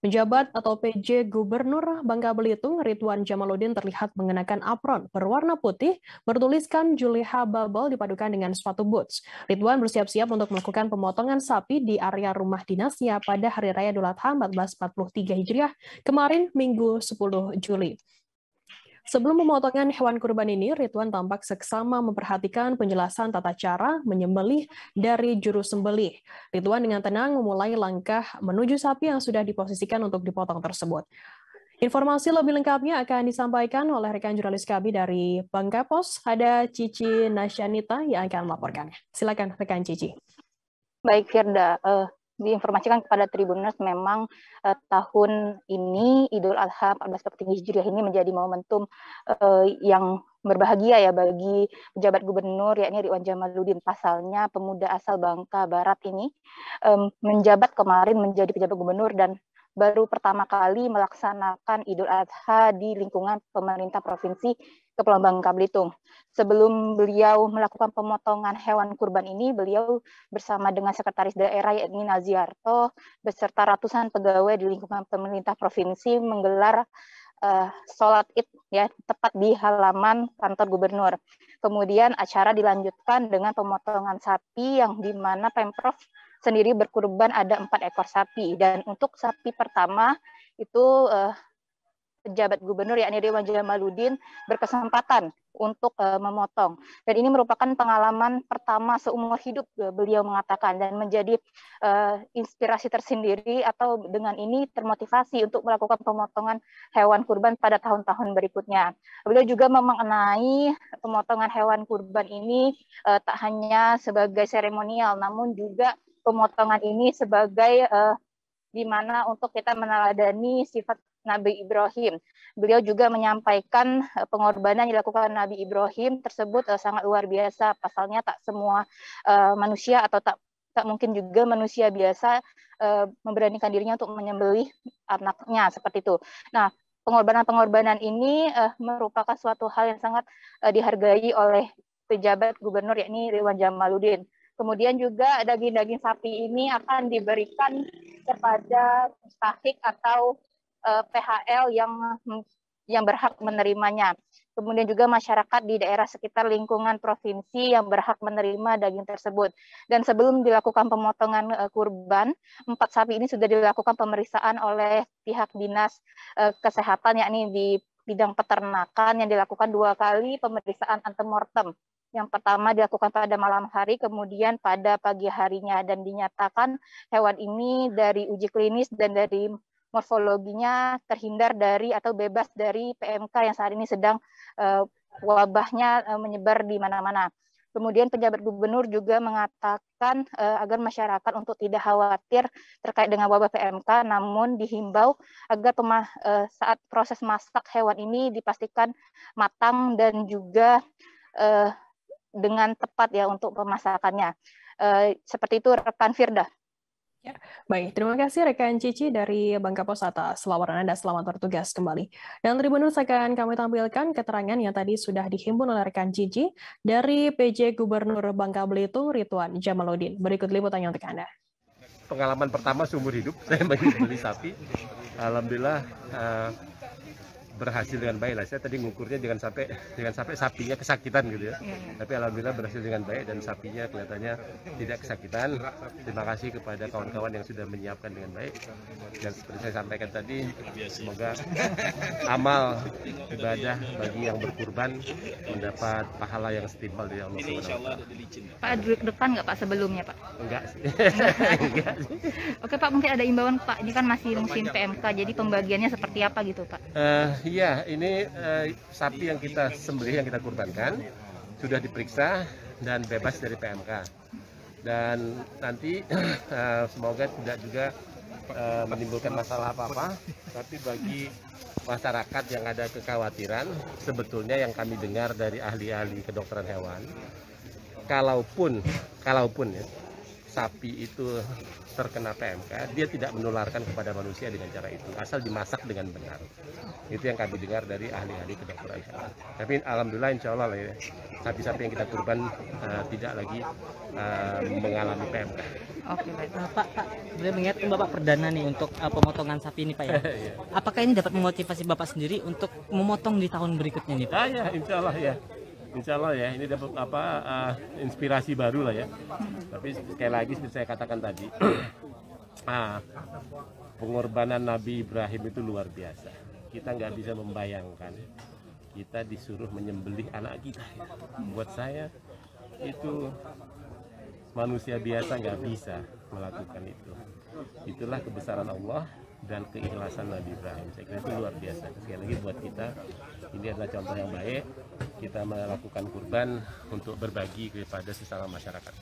Penjabat atau PJ Gubernur Bangka Belitung Ridwan Jamaluddin terlihat mengenakan apron berwarna putih bertuliskan Juleha Bubble dipadukan dengan sepatu boots. Ridwan bersiap-siap untuk melakukan pemotongan sapi di area rumah dinasnya pada Hari Raya Idul Adha 1443 Hijriah kemarin Minggu 10 Juli. Sebelum pemotongan hewan kurban ini, Ridwan tampak seksama memperhatikan penjelasan tata cara menyembelih dari juru sembelih. Ridwan dengan tenang memulai langkah menuju sapi yang sudah diposisikan untuk dipotong tersebut. Informasi lebih lengkapnya akan disampaikan oleh rekan jurnalis kami dari Bangka Pos, ada Cici Nasyanita yang akan melaporkannya. Silakan rekan Cici. Baik Firda, diinformasikan kepada Tribuners memang tahun ini Idul Adha 1443 Hijriah ini menjadi momentum yang berbahagia ya bagi pejabat gubernur yakni Ridwan Jamaluddin. Pasalnya pemuda asal Bangka Barat ini menjabat kemarin menjadi pejabat gubernur dan baru pertama kali melaksanakan Idul Adha di lingkungan pemerintah Provinsi Kepulauan Bangka Belitung. Sebelum beliau melakukan pemotongan hewan kurban ini, beliau bersama dengan Sekretaris Daerah yakni Naziarto beserta ratusan pegawai di lingkungan pemerintah provinsi menggelar sholat Id ya tepat di halaman kantor gubernur. Kemudian acara dilanjutkan dengan pemotongan sapi yang di mana Pemprov sendiri berkurban ada 4 ekor sapi, dan untuk sapi pertama itu pejabat gubernur yakni Ridwan Jamaluddin berkesempatan untuk memotong, dan ini merupakan pengalaman pertama seumur hidup beliau mengatakan, dan menjadi inspirasi tersendiri atau dengan ini termotivasi untuk melakukan pemotongan hewan kurban pada tahun-tahun berikutnya. Beliau juga memaknai pemotongan hewan kurban ini tak hanya sebagai seremonial, namun juga pemotongan ini sebagai di mana untuk kita meneladani sifat Nabi Ibrahim. Beliau juga menyampaikan pengorbanan yang dilakukan Nabi Ibrahim tersebut sangat luar biasa. Pasalnya tak semua manusia atau tak mungkin juga manusia biasa memberanikan dirinya untuk menyembelih anaknya seperti itu. Nah, pengorbanan-pengorbanan ini merupakan suatu hal yang sangat dihargai oleh pejabat gubernur yakni Ridwan Jamaluddin. Kemudian juga daging-daging sapi ini akan diberikan kepada mustahik atau PHL yang berhak menerimanya. Kemudian juga masyarakat di daerah sekitar lingkungan provinsi yang berhak menerima daging tersebut. Dan sebelum dilakukan pemotongan kurban, 4 sapi ini sudah dilakukan pemeriksaan oleh pihak dinas kesehatan yakni di bidang peternakan yang dilakukan 2 kali pemeriksaan antemortem. Yang pertama dilakukan pada malam hari, kemudian pada pagi harinya, dan dinyatakan hewan ini dari uji klinis dan dari morfologinya terhindar dari atau bebas dari PMK yang saat ini sedang wabahnya menyebar di mana-mana. Kemudian pejabat gubernur juga mengatakan agar masyarakat untuk tidak khawatir terkait dengan wabah PMK, namun dihimbau agar saat proses masak hewan ini dipastikan matang dan juga dengan tepat ya untuk pemasakannya. Seperti itu rekan Firda. Ya, baik, terima kasih rekan Cici dari Bangka Pos atas laporan Anda. Selamat bertugas kembali. Dan Tribuners akan kami tampilkan keterangan yang tadi sudah dihimpun oleh rekan Cici dari PJ Gubernur Bangka Belitung Ridwan Jamaluddin. Berikut liputannya untuk Anda. Pengalaman pertama seumur hidup saya beli sapi. Alhamdulillah berhasil dengan baik lah. Saya tadi ngukurnya jangan sampai sapinya kesakitan gitu ya. Tapi alhamdulillah berhasil dengan baik dan sapinya kelihatannya tidak kesakitan. Terima kasih kepada kawan-kawan yang sudah menyiapkan dengan baik. Dan seperti saya sampaikan tadi, semoga amal ibadah bagi yang berkurban mendapat pahala yang setimpal dari Allah SWT. Pak, deg-degan nggak Pak sebelumnya Pak? Enggak sih. Enggak sih. Oke Pak, mungkin ada imbauan Pak. Ini kan masih musim PMK, jadi pembagiannya seperti apa gitu Pak? Iya, ini sapi yang kita sembelih, yang kita kurbankan sudah diperiksa dan bebas dari PMK. Dan nanti semoga tidak juga menimbulkan masalah apa-apa. Tapi bagi masyarakat yang ada kekhawatiran, sebetulnya yang kami dengar dari ahli-ahli kedokteran hewan, kalaupun ya sapi itu terkena PMK, dia tidak menularkan kepada manusia dengan cara itu, asal dimasak dengan benar. Itu yang kami dengar dari ahli-ahli kedokteran. Tapi alhamdulillah insya Allah ya, sapi-sapi yang kita kurban tidak lagi mengalami PMK. Oke, baik. Pak, boleh mengingatkan Bapak perdana nih untuk pemotongan sapi ini Pak ya. Apakah ini dapat memotivasi Bapak sendiri untuk memotong di tahun berikutnya nih Pak? Ya, insya Allah ya. Insya Allah ya, ini dapat inspirasi baru lah ya. Tapi sekali lagi seperti saya katakan tadi, pengorbanan Nabi Ibrahim itu luar biasa. Kita nggak bisa membayangkan kita disuruh menyembelih anak kita. Buat saya itu manusia biasa nggak bisa melakukan itu. Itulah kebesaran Allah dan keikhlasan Nabi Ibrahim. Saya kira itu luar biasa. Sekali lagi buat kita, ini adalah contoh yang baik. Kita melakukan kurban untuk berbagi kepada sesama masyarakat.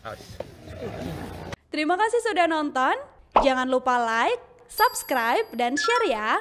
Terima kasih sudah nonton. Jangan lupa like, subscribe, dan share ya.